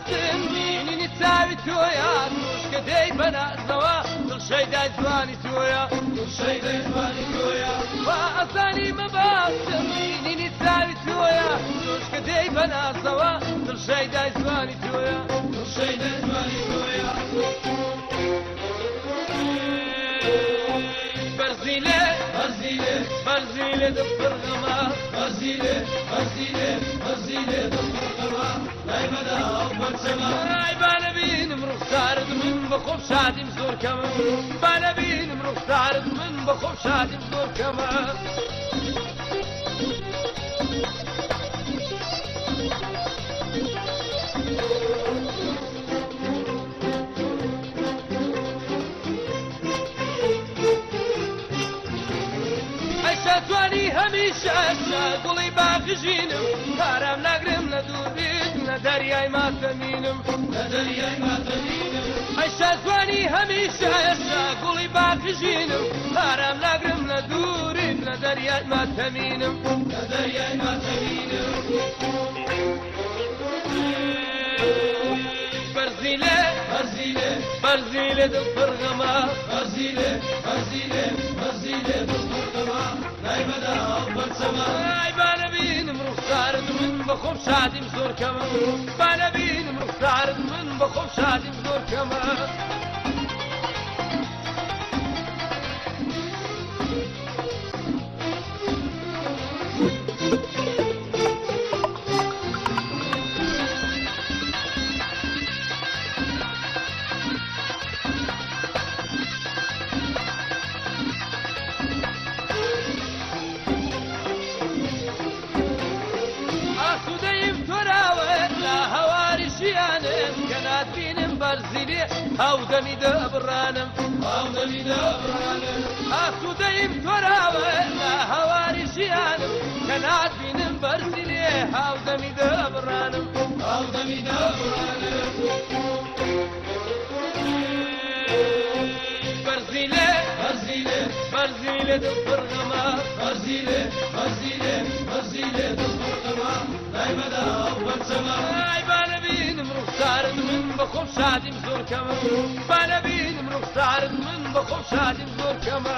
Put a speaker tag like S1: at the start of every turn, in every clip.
S1: باختم بینینی چاوی تۆیە توشکە دەی بەنازەوە دڵشەیدای جوانی تۆیە دڵشەیدای جوانی تۆیە وا ئەزانی مەباختم بینینی چاوی تۆیە توشکە دەی بەنازەوە دڵشەیدای جوانی تۆیە دڵشەیدای جوانی تۆیە بەرزیلێ بەرزیلێ بەرزیلێ دڵپڕغەما بەرزیلێ بەرزیلێ بەرزیلێ دڵپڕغەما لای بەداو بەرچەما ئای با نەبینم ڕوخسارت من بە خۆم شادیم زۆر کەمە با نەبینم ڕوخسارت من بە خۆم شادیم زۆر کەمە توانی هەمیشە گوڵی باقیژینم کارام ناگرم لە دووربیت لە دەریای ماتەمینم لە دەریای ماتەمینم ئەیشە توانی هەمیشە گوڵی باقیژینم کارام ناگرم لە دووریت لە دەریای ماتەمینم لە دەریای ماتەمینم بەرزیلێ بەرزیلێ بەرزیلێ دڵپڕغەما بەرزیلێ بەرزیلێ بەرزیلێ دڵپڕغەما لای بەداو بەرچەما ئای با نەبینم ڕوخسارت من بە خۆم شادیم زۆر کەمە با نەبینم ڕوخسارت من بە خۆم شادیم زۆر کەمە بەرزیلێ هاودەمی دەبڕانم هاودەمی دەبڕانم ئاسوودەیم تۆراوە لە هەواری ژیانم کە ناتبینم بەرزیلێ هاودەمی دەبڕانم هاودەمی دەبڕانم بەرزیلێ بەرزیلێ بەرزیلێ دڵپڕغەما بەرزیلێ بەرزیلێ بەرزیلێ دڵپڕغەما لای بەداو بەرچەما ئای با نەبینم ڕوخسارت من بە خۆم شادیم زۆر کەمە با نەبینم ڕوخسارت من بە خۆم شادیم زۆر کەمە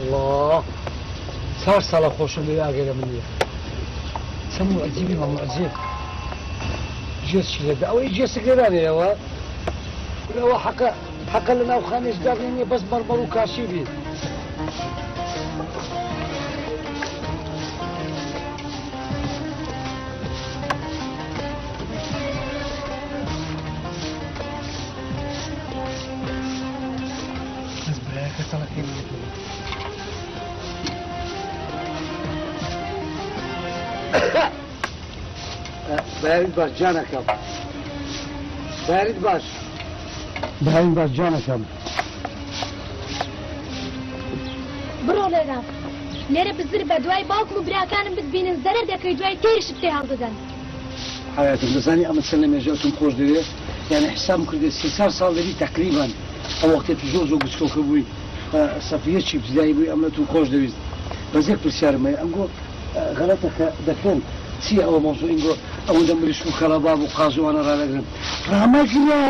S2: الله صار ساڵە خۆشم لێ ئاگەرە من نیە چەند معجیبی مە معجیب جێسکی لێدا ئەوەی جێسەگەرانەیەوە ئەوە حەقە لە ناو خانێش داغێنێ بەس بەربەڕ و کاشی بێت بەس برایەکە سەڵەکەی بێتەوە بەیاریت باش جانەکەم بەیاریت باش بەیاریت باش جانەکەم
S3: بڕۆ لێرە لێرە بزر بە دوای باوکم و براکانم بتبینن زەرەر دەکەی دوای تێرشت پێ هەڵدەدەن
S2: حیاتم دەزانی ئەمە چەند لە مێژەوتم خۆش دەوێت یعنی حسابم کردێ 300 ساڵ دەبی تقریبا ئەو وەختێتی زۆر زۆر گچکۆکە بووی سەفیە چی ابتدایی بووی ئەمەتون خۆش دەویست بەزێک پرسیارم هەیە ئەمگۆ غەڵەتەکە دەکەن چی ئەوە مۆزوع ئینگۆ ئەوەندە مریشک و خەڵەباب و قازوانە ڕادەگرن ڕامەگرە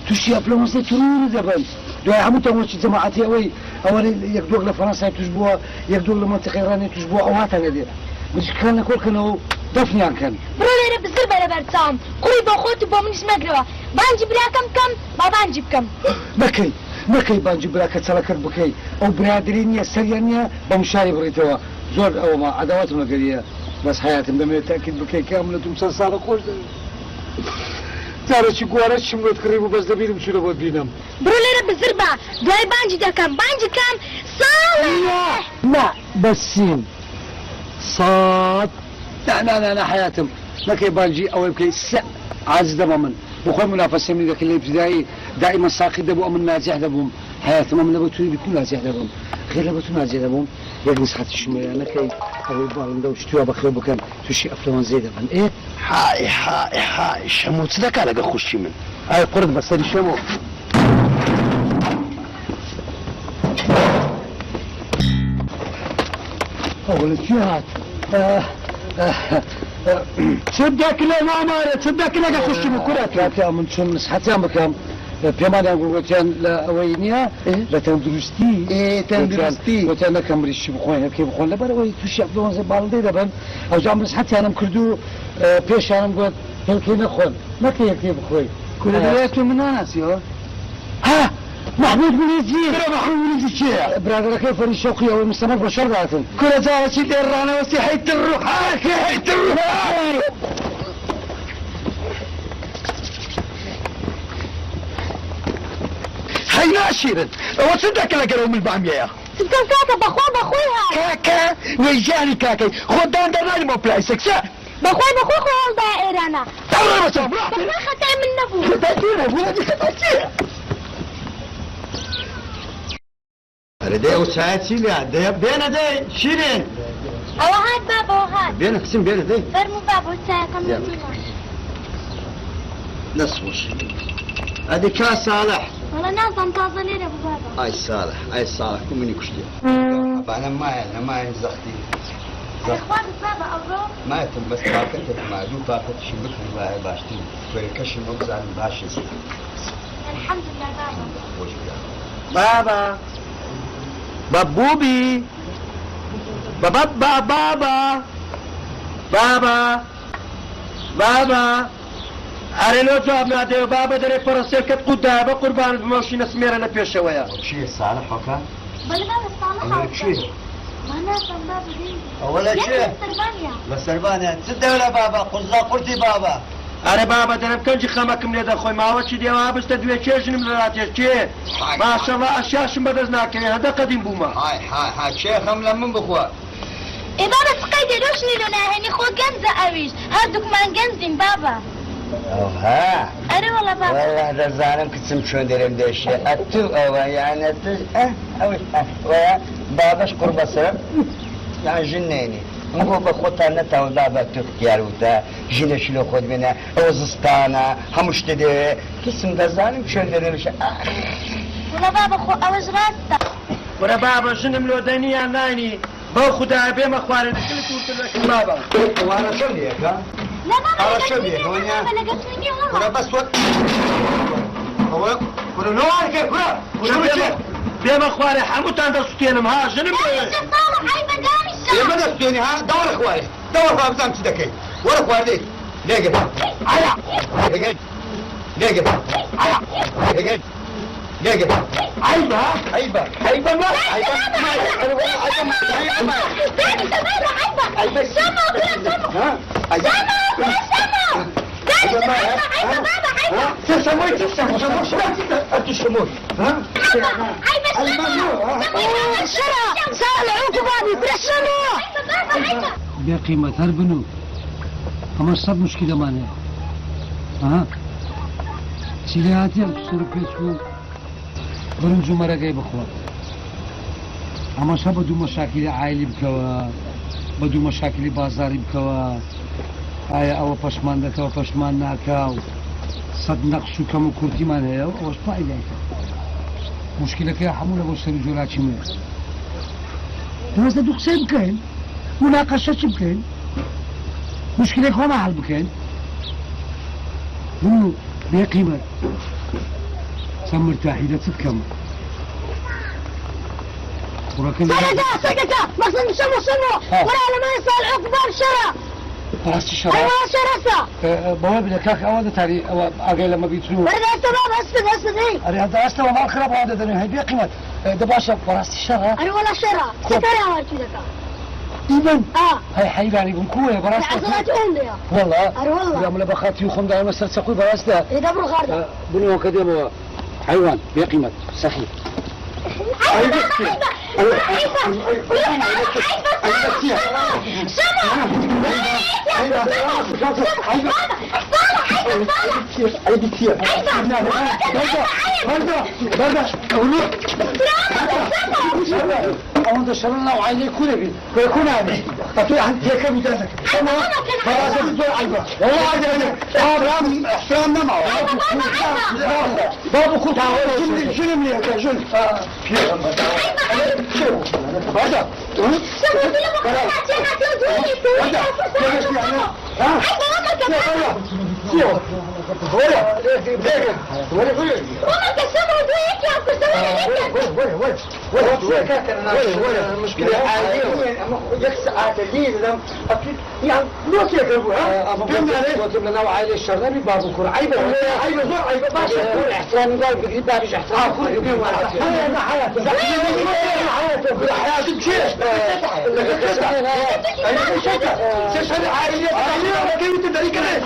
S2: تووشی ئەپلەمەسەی ترور دەبن دوای هەموو تەمۆچی جەماعەتی ئەوەی ئەوە یەک دۆک لە فەڕەنسای توش بووە یەک دۆک لە مەنتیقەی ڕانێ توش بووە ئەو هاتە لێدێ مریشکەکان لە کۆڵکەنەوە و دەفنیان کەن
S3: بڕۆ لێرە بزر بەرە بەرچاوم قوڕی بۆ خۆت و بۆ منیش مەگرەوە بانجی براکەم بکەم با بانجی بکەم
S2: نەکەی بانجی براکە چەڵەکەت بکەی ئەو برادری نییە سەریان نییە بە مشاری بڕیتەوە زۆر ئەوەما عەداوەتم لەگەریە بەس حیاتم دەمەوێت تاکید بکەی کە ئەملەتم چەند ساڵە خۆش دەوێت جارێکی گوارە چیم لێت کڕی بوو بەس دەبیرم چوونە بۆ بینم
S3: بڕۆ لێرە بزر بە دوای بانجی دەکەم بانجی کەم ساڵێ
S2: نا بەسین ساد نا حیاتم نەکەی بانجی ئەوەی بکەی عاجز دەبە من بخۆی منافەسەمی دەکەی لە ابتدایی دائما ساقی دەبوو ئەمن ناجح دەبووم حیاتم ئەم لە بە توی بتون ناجح دەبووم غێر لە بە تو ناجح دەبووم یەک نسخەتی شمەیانەکەی ئەوەی باڵندە و شتووە بەخێو بکەن تووشی ئەفلەوەنزەی دەبن
S4: های شەمۆ چ دەکا لەگە خوشی من
S2: ئای قورت بەسەری شەمۆ أول فيها تصدق لا ما تصدق لا كخش بكرة كاتي من شو مسحتها مكان بيمان يقول كان لا وينيا لا تندرستي تندرستي وتانا كمريش بخوين كيف بخوين لا بروي تشي عبدون زي بالدي دبن او جام مسحتي انا مكردو بيش انا نقول هلكي نخون ما كيف بخوي كل دليتو من ناس يو ها محمود منيزي محمود منيزي برادر كيف الشوقي والمستمر بشر ذاتن كل زاوية الرانا وسيحية الروح سيحية الروح هاي ناشرا وصدق لك يوم البامية
S3: سبتم كاكا بخويها
S2: كاكا ويجاني كاكا خدان داناني مو بلايسك سا
S3: بخوي خول دائرنا
S2: دورة بسا
S3: بخوي خطأ من نبو
S2: خطأتينا ولادي خطأتينا
S4: ده وساعتي لا ده بينا ده شيرين
S3: أو هاد بابا وهاد
S4: بينا قسم بينا ده
S3: فرمو بابا وساكم
S4: يلا. نصوش هذه كاس صالح
S3: والله نازم تازة ليرة أبو بابا
S4: اي صالح كم مني كشتي انا ما زختي
S3: إخوان بابا أبو
S4: ما يتم بس باكت ما دو باكت شبك ما باشتي ويكش نبز عن باشي
S3: الحمد لله بابا
S2: بابا بابوبي بابا بابا بابا بابا أريلو جواب نادي بابا دري فرسيكت قدامه قربان بموشي نسمير أنا بيش شوية
S4: شي صالح وكا
S3: بل بابا صالحة
S4: أولا شي
S3: ما نازم بابا دي
S4: أولا شي
S3: سربانيا
S4: بس سربانيا تصدق ولا بابا قلتي بابا
S2: أري بابا درم كنجي خمكم ليدا خوي ما هو شي ديوا بس تدوي كيش نملاتيش كي ما شاء الله أشياء بدزناك هذا قديم بوما
S4: هاي شيخم لمن بخوا
S3: إيه بابا سقيدي روشني لنا هني خو جنزة أويش هادوك ما نجنزين بابا
S4: ها
S3: أري والله بابا
S4: والله هذا الظالم كنت شلون دريم داش اتو او يعني او ويا باباش قرب سرب يعني جنيني نقول بخوتها نتا وبابا تختياروتا جينا شلو خود بنا وزستانا همش تدي كسم ذا الظالم شلون دريم
S3: والله بابا خو أوج راستا
S2: ورا بابا شنو ملودانية نايني بو خدا بيما خوارد كل تورت لك بابا
S4: وانا شو ليك ها
S3: لا بابا
S4: أنا شو بيه هونيا
S3: بابا لقيتني
S4: ولا
S3: والله
S4: بس وقت هو ولا نو عليك ولا
S2: بيما خواري حموت عند سكينم ها شنو
S3: يا شطارة حي مداني
S4: يا
S3: الشهر
S4: بدك توني ها دور اخواني دور اخواني بزام تدكي ولا اخواني ليه قد على ليه قد ليه قد على ليه قد ليه قد عيبة عيبة ما عيبة عيبة
S3: شمع كل شمع
S4: ها الشموع ها
S2: بقيمة هربنو أما صب مشكلة معنا ها سيلاتي بسرعة بيسو برنجو مرة جاي بخوا أما صب بدو مشاكل عائلي بكوا بدو مشاكل بازاري بكوا آیا او پشمان دکا و پشمان ناکاو صد نقشو کم و کرتی من هیا و اوش پایی دایتا مشکل که حموله با سر جولا چی میر دوست دو قصه بکن مناقشه چی بکن مشکل که ما حل بکن منو بیا قیمت سم مرتاحی دا تتکم وركن
S3: سكتا مصن شمو ولا لما يصال عقبار شرع
S2: براستي شرع
S3: أيوة شرسة
S2: بواب لكاك أواد تاري أو أجي لما بيتسوق
S3: برد أسباب أسباب إيه
S2: أري هذا أصلا ما أخرب هذا دنيا هي بقيمة دباشة براستي شرع
S3: أنا ولا شرع سكري عملت لك
S2: إيمان
S3: آه
S2: هاي حيواني بنكوه براستي
S3: العزلات عندي
S2: والله
S3: أري والله
S2: يا ملا بخاتي وخم دائما مسر تقول براستي
S3: يدبروا غارده
S2: بنو كده حيوان بقيمة صحيح
S3: شمع
S2: عيب كثير بردا أنت شر الله وعيني كله ويكون هذا أتوي عن تيكا بدانك خلاص تقول عيبة والله عيبة احترامنا معه بابو كنت شنو من هيك شنو بردا
S4: مشكلة عادية يكسع الليل يعني ما تيكربوا ها كمنا عليه وكمنا نوع عائلة الشرنبي بابو كور عيبة عيبة زور عيبة باشا احترام قال بقيت بابش احترام كل يوم هذا حياته حياته حياته بشيء تشهد عائلة كيف تدري كذا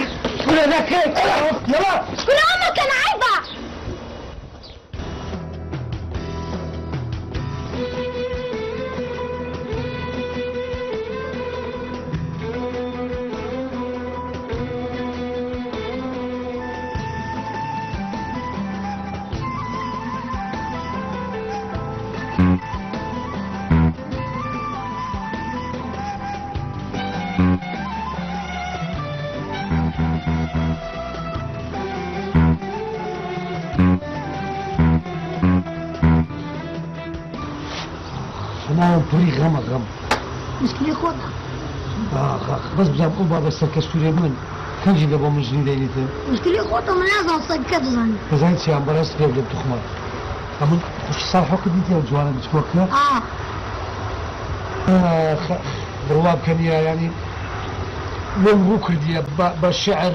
S4: كل هذاك يلا
S3: كل عمرك انا عيبة
S2: أنا بري غم
S3: مشكلة خودها
S2: بس بزعم أبا بس كسوري من كان جدا بمجني ليلته
S3: مشكلة خودها من لازم صيد كذا زاني
S2: كذلك شيء عم برست فيه بلد تخمر أما وش صار حكي ديتي الجوانا بتفكر برواب كان يعني لون هو كردية بالشعر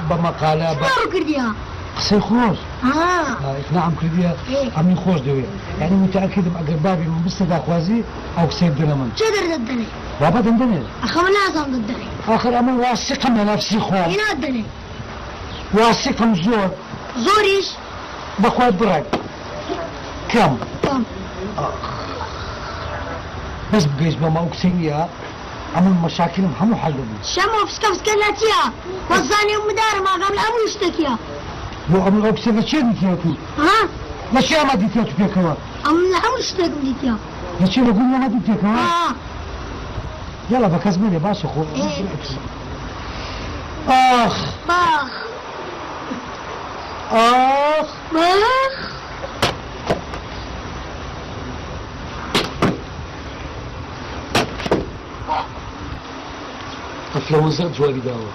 S2: بمقالة
S3: شنو كرديها؟
S2: قصي خوش إقناعم كردية عمي خوش دوي يعني متأكد بأقربابي من بستة خوازي أو كسيب دلمن
S3: شو در ضدني؟
S2: بابا دندني
S3: أخو من لازم ضدني
S2: آخر أمر واثقة من نفسي خو
S3: هنا ضدني
S2: واثقة من زور
S3: زوريش
S2: بخوات براك كم بس بقيش بما أكسينيها أمر مشاكلهم همو حلوين
S3: شمو فسكناتيا وزاني أم دار ما قبل أبو يشتكيها
S2: لو أمر أكسينيها شيء ديتياتو
S3: ها؟
S2: لشيء ما ديتياتو بيكوا
S3: أم الأمر يشتكي ديتيا
S2: لشيء نقول ما ديتياتو يلا بكزمني باشا خو آخ
S3: باخ
S2: آخ
S3: باخ
S2: لو نزلت جوالي داوة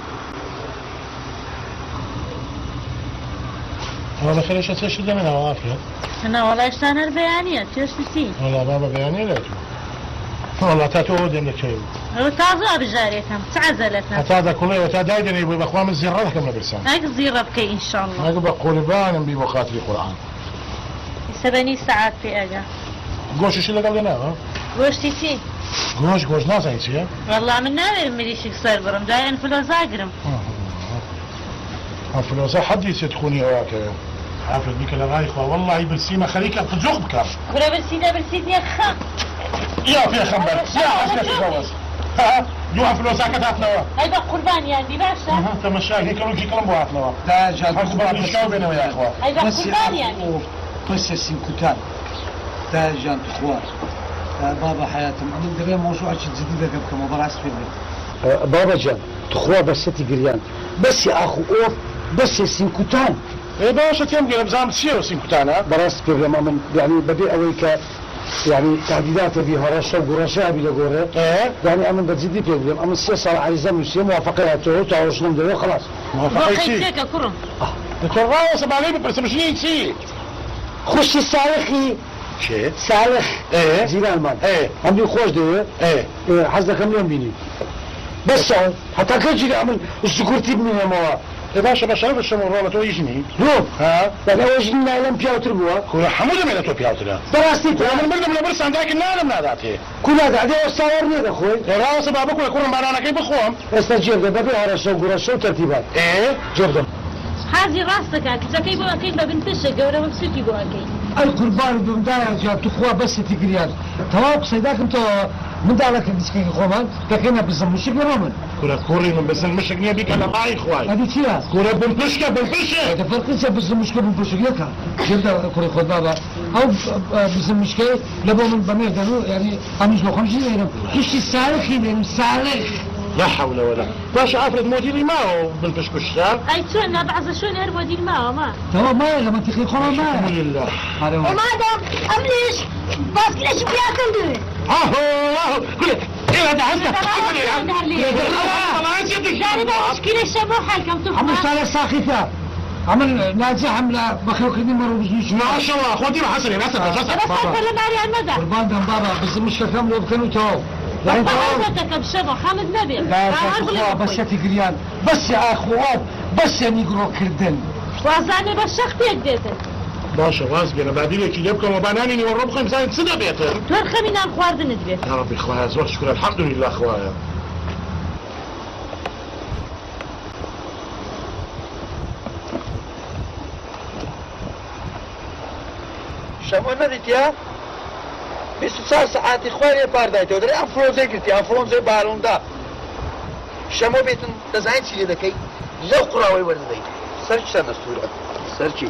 S5: والله خليش تشد منها وعافية
S6: أنا والله إشتان البيانية تشتسي
S5: والله بابا بياني لا والله تاتو ودي منك شيء
S6: وتعزوا بجاريتهم تعزلتها
S5: حتى هذا كله وتدايدني يبغى بأخوان من زيارة كم برسان
S6: هيك زيرة بكي إن شاء الله
S5: أنا بقول بان بمقاتل القرآن
S6: 7 ساعات في أجا
S5: قوش إيش اللي قبلنا ها
S6: وش تيتي
S5: قوش ناس هيك
S6: والله من ناوي مليش يكسر برم جاي انفلو زاقرم
S5: فلوسا حد يسدخوني هواك حافظ بك لغايخ والله يبلسيما خليك تجوق بك
S6: ولا برسيدي أخا
S5: يا في خبر يا عشان تتجوز ها يوها فلوسا كتاتنا
S6: هاي بقى قربان يعني باشا
S5: تمشاك هيك لو كلام بواتنا
S2: ده جاد
S5: حرص بقى نشكاو بينا يا اخوان
S6: هاي بقى قربان يعني
S2: بس سينكوتان ده جان تخوار بابا حياتهم أنا دبي موضوع جديدة قبل كم براس فيه بابا جان تخوار بس تجريان بس يا أخو أوف بس سينكوتان
S5: ايه باشا تيمقل بزام تسيرو سينكوتانا
S2: براس فيه من يعني بدي أويك يعني تعديلات في هرشة وقرشة بلا قرة يعني أمن بتزيد في اليوم أمن سياسة عايزة مسلم موافقة تعرش نمدله خلاص
S5: موافقة شيء
S6: بقيت كرم
S5: ترى سبع ليبة بس مش نيجي
S2: خش السالخي
S5: شيء
S2: سالخ زيران مان عندي خوش ده حزة كم يوم بيني بس حتى كجري عمل السكورتي من الموا
S5: يا باشا بشرف الشمر تو يجني
S2: روح
S5: ها
S2: يعني وجهي لا لم بيوتر بوا
S5: كل حمود من تو بياوتلا
S2: دراستي
S5: انا من من برس عندك النار من هذاته
S2: كل هذا عدي وصورني يا اخوي
S5: راس بابك ويكون معنا كيف بخوم
S2: استجيب ده بابي هرشة وقرشة وترتيبات جبدهم
S6: حازي راسك كذا كيف بقى كيف بنتشق ولا مبسوطي بقى كيف
S2: القربان بدون داعي جاب تخوا بس تقريان تواب سيداك انت منداڵەکە دیسکێکی خۆمان دەکەینە بزم مشک لەمە من
S5: كورة كوري من بس المشك نيا بيك انا معي اخوي
S2: ئەدی چیە؟
S5: كورة بنبشكة بنبشة
S2: دەفەرقیچە بزم مشکە بم پشکەکە جدا کوڕی خۆت بابا ئەو بزم مشکەی لە بۆ من بەمێ دەنو یعنی ئەمیش بۆ خەمشی لێرم توشتی ساڵخی لێرم ساڵخ
S5: لا حول ولا باش افرض مديري معه بالبشكشة
S6: أي شو أنا بعز شو نهر ودي الماء ما
S2: تەوا مایە لە منتیقی خۆمان
S5: الحمد
S2: مایە
S5: لله
S3: ومادام ئەم لێش باس لەش بیاکەم دوێ
S5: اهو كله ايه هذا عندك
S6: داري ده مشكلة شبه حالكم
S2: هەموو
S6: تفهم
S2: ساڵە ساخیتە ئەمن ناجەحم لە بەخێوکردنی مەڕۆ بژنی
S5: ما شاء الله اخواتي ما حصل
S6: بس أكثر لباري عن مدى
S2: قوربان بابا بزم مشکەکەم لێ بکەن و تەواو يعني تەواو
S6: حضرتك بشبه حامد نبي
S2: بەسەتی گریان بەسی ئاخوات بەسە نیگرۆکردن
S6: وازاني بالشخص يديتك
S5: باشا وازقنا بعدين لك يبقى وبناني ورب خمسين سنة بيتر
S6: تورخه من الخواردن دبي
S5: يا ربي اخويا زور شكرا الحمد لله اخويا
S7: شەمە نەدیتیا 24 ساعتی خوارێ پاردایتەوە دەرێ ئەم فرۆزەی گرتی ئەم فرۆنزەی باروندا شەمە بێتن دەزانین چی لێ دەکەی لەو قوڕاوەی وەردەدەیت سەرچ چەندە سوورە
S4: سەرچی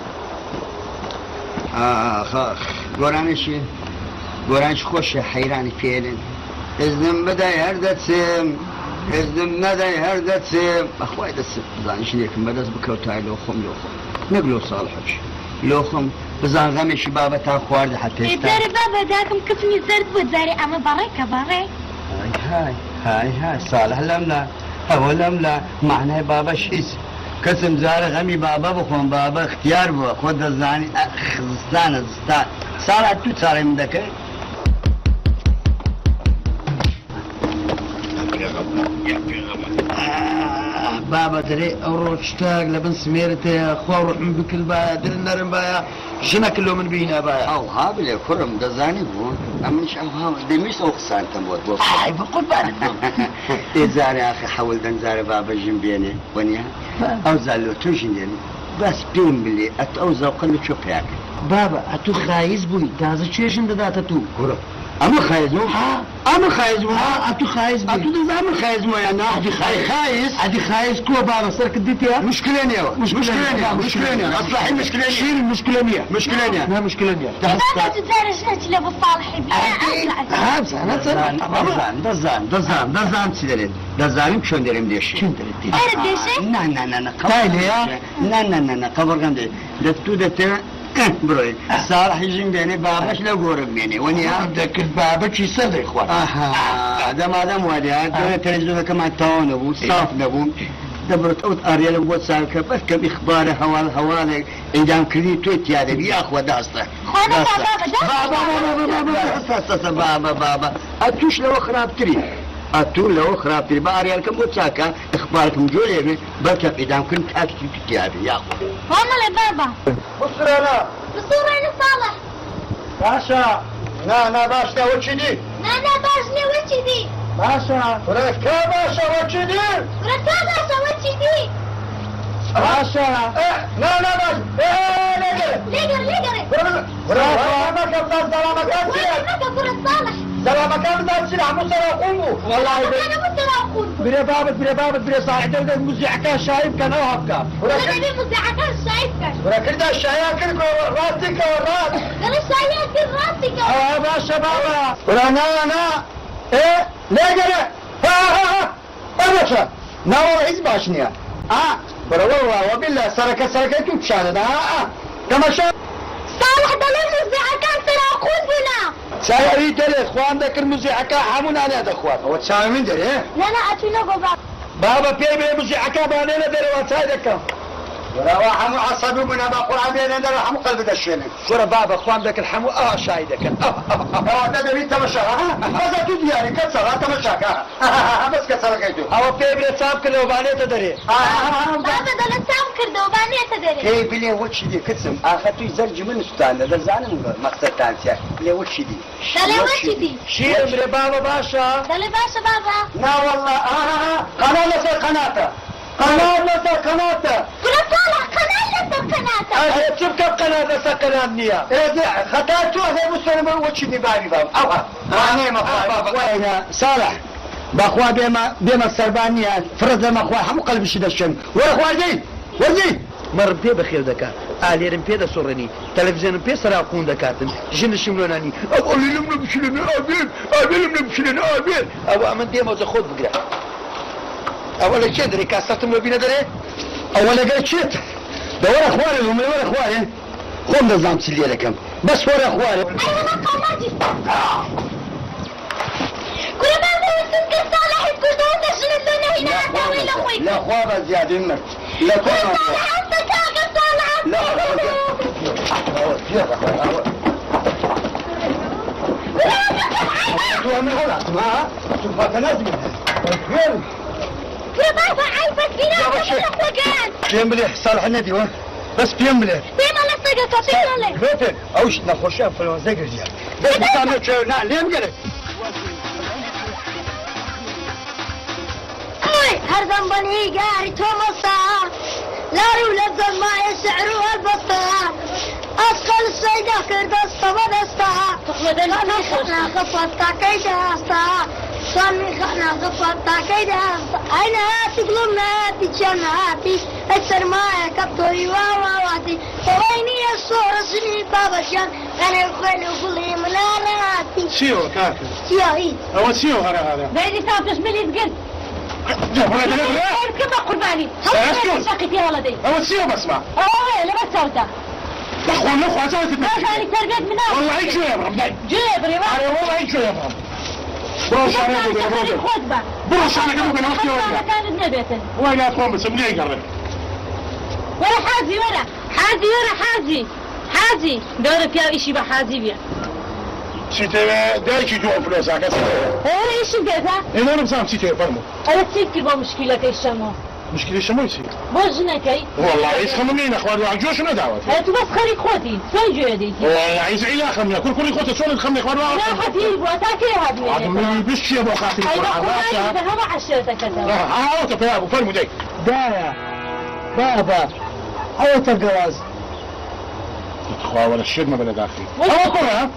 S4: گۆرانشی گۆرانش خۆشە حەیرانی پێێنن ئێزنم بدای هەر دەچم ئێزنم نەدای هەر دەچم بەخوای دەست بزانش لێکم بەدەست بکەوتای لۆ خۆم نەک لۆ ساڵحەش لۆ خۆم بزان غەمێکی بابەتان خواردە هەتێستا
S3: دەرە بابا داکەم کەسمی زرد بوو زارێ ئەمە بەڕێکە بەڕێ
S4: هاي صالح لملا هو لملا معناه بابا شيس كسم زار غمي بابا بخون بابا اختيار بو خود الزاني خزستان زستان صالح تو صار من دك بابا تري اورو تشتاق لبن سميرته خو روح من بكل با در نرم با شنا كله من بينا با او هابل كرم دزاني بو امنش او ها دميس او خسان تموت بو هاي بقول بالك زاري يا اخي حاول دنزاري بابا جنبيني ونيا او زالو توجيني بس بين بلي اتوزا وقل شو فيك بابا اتو خايز بوي تازه تشيشن داتا تو كرم اما خايز مو اما خايز مو اتو خايز بوي اتو دزامن خايز مو يعني ادي خايز كو بابا سرك ديتيا مشكلة مشكلة اصلحي المشكلة شيل المشكلة لا مشكلة
S3: بابا تزارش نتلە بە ساڵحی
S4: دەزان چی دەرێت دەزانم چۆن دەرێم دێشی
S3: دەرە دێشێ؟
S4: نه قەبڕگەم دێ دەتوو دەتێ بڕۆی ساڵحی ژین بێنێ بابەش لە گۆرە بمێنێ وەنیا دەکرد بابەکی سەدەی خوا دەمادەم وادە تەلەڤیزیۆنەکەمان تەواو نەبوو صاف نەبوو دەبرێت ئەوت ئاریە لە بۆ چاکە بەس کەم ئیخبارە هەواڵێک ئەنجامکردنی تۆی تیادەبی یاخوا داستە بابا ئەتوش لەوە خراپتری ئەتوو لەوە خراپتری بە ئاریالکەم بۆ چاکە ئیخبارکەم جۆ لێبێ بەڵکە ئیدامکردن تاکی تیادە یاخوا
S3: وامەڵێ بابا
S7: بسرانە
S3: بسوڕێنە ساڵح
S7: باشە نا باش نەوە چی دی
S3: نانا باش نێوەچی دی
S7: باشە ڕێکا باشەوە چی دی
S3: ڕەتا باشەوەچی دی
S7: باشە نا باش
S3: لێگەڕێ
S7: بڕامەکەم دەست دەڵامەکان چیە
S3: مەکە کوڕە ساڵح
S7: دەڵامەکان بدات چی لە هەموو سەراقوم بوو وەڵڵاهی
S3: مەکانەمە سەراقون
S7: برێ بابت برێ ساڵح دەودە موزیعەکان شای بکەنەوە هەبکە
S3: دەبێ مزیعەکان شای بکەن
S7: وەکردا شایان کرد ڕاستیکەوە ڕاست
S3: دەڵێ شایان کرد ڕاستیکەوە
S7: ئەوە باشە بابا نا لێگەرە باشە ناوەڕ هیچ باش نییە بەرەوە بلا سەرەکەی تو پیشانەدا تەماشا
S3: ساڵح دەڵێ مزیعەکان سەراقون بوونا
S7: چاوی دەرێت خوان دەکرد موزیعەکە هەموو نانێ دەخوات ئەوە چاوی من دەرێ
S3: نانا ئەچوونە بۆ
S7: بابا پێی بێ موزیعەکە بانێنە دەرەوە چای دەکەم وەراوە هەموو عەسەبی بوونا با قورعان بێنێ دەرەوە هەموو قەلب دەشێنن شورە بابا خوان دەکرد هەموو ئەوە شای دەکەن ئەوە دەبێت تەماشا بەزە تو دیاری کە چەڵا تەماشاکە بەس کە چەڵەکەی تو ئەوە پێی بێ چاپ کردەوە بانێتە دەرێ
S3: بابا دەڵێ چاپ کردەوە بانێتە دەرێ
S4: پێی بلێ وەچی دی کچم ئاخە توی زەرجی من سوتانە دەزانم مەقسەدتان چیە لێ وەچی دی
S3: دەڵێ وەچی دی
S7: شیرم برێ بابا باشە
S3: دەڵێ باشە بابا
S7: ناوەڵڵا قەناڵ لەسەر قەناتە قەناڵ لەسەر قەناتە
S3: کوڕە ساڵح قەنال لەسەر قەناتە
S7: چ بکەم قناة سقنا النية خطأ تو هذا مسلم وشني باري باب أوها وين صالح باخوا بما السربانية فرز لما اخوا هم قلب شدشن ولا اخوا وردي مر بي بخير دكا اليرم بي دا سورني تلفزيون بي سرا قون دكاتن جن شملوناني اقول لهم نمشلنا ابين نمشلنا ابين او من دي موز خود بقرا اولا كدري كاسات مو بينا دري اولا قلت دور اخواني هم ولا اخواني خم نظام سلي لكم بس ورا اخواني
S3: كل ما موسم كصالح الكردون شنو هنا هتاوي لاخوي
S7: لا خوابة زيادة منك لا كونا
S3: صالح انت كاغا صالح
S7: لا
S3: كل ما فعل بس فينا
S7: بيم مليح صالح النبي وين بس بيم مليح
S3: ديما لسه قصير لك
S7: بيتك اوش نخش فلان زقر زياد بس تعمل شو نعم ليه قلت
S3: هردم بني قاري تومسا لا رولد ما يسعروا البسطة أسقل السيدة كرد الصبا دستا صامي خنا غفتا كيدا استا صامي خنا غفتا كيدا أين هاتي قلومناتي جناتي السرماية كبتوري واواتي فويني الصورة سني بابا جان أنا أخوين أقولي مناراتي
S5: سيو كاكا
S3: سياهي
S5: هو سيو هذا
S6: بعدي ساعة ملي تقل كما قرباني شقتي ولدي
S5: هو سيو بسمع
S6: اه لا بس صوته
S5: اخوان لا اخوان سويت
S6: ما كان تربيت من
S5: والله هيك شو يا ابراهيم
S6: جبري
S5: والله هيك شو يا ابراهيم بروش على ابو
S6: خطبه
S5: بروش على ابو انا وقتي
S6: ما
S5: ولا
S6: كان النبيتن
S5: ولا اخوان بس مني يقرب
S6: ولا حازي ولا حازي دورك يا اشي بحازي بيا
S5: سيتي دايكي جو فلوس هكا
S6: ولا ايش بقى
S5: انا انا بسام سيتي فرمو
S6: انا تسكي بمشكله كيشمو
S5: مشكلة شو يصير
S6: بوجنكي
S5: والله عايز خممين اخوان وعجوش شنو دعوتي
S6: انتوا بس خليك خوتي سوي جودي
S5: والله عايز عيلا خمنا كل خوته شلون الخمن اخوان
S6: لا خطيب واتاكي هذه
S5: عاد بش يا ابو خاطر
S6: ايوه قرآن ده ما عشرتك كذا
S5: اوت يا ابو فرمو داي
S2: دايا بابا أو تقواز
S5: اخوان ولا الشيء ما بلا داخلي او كره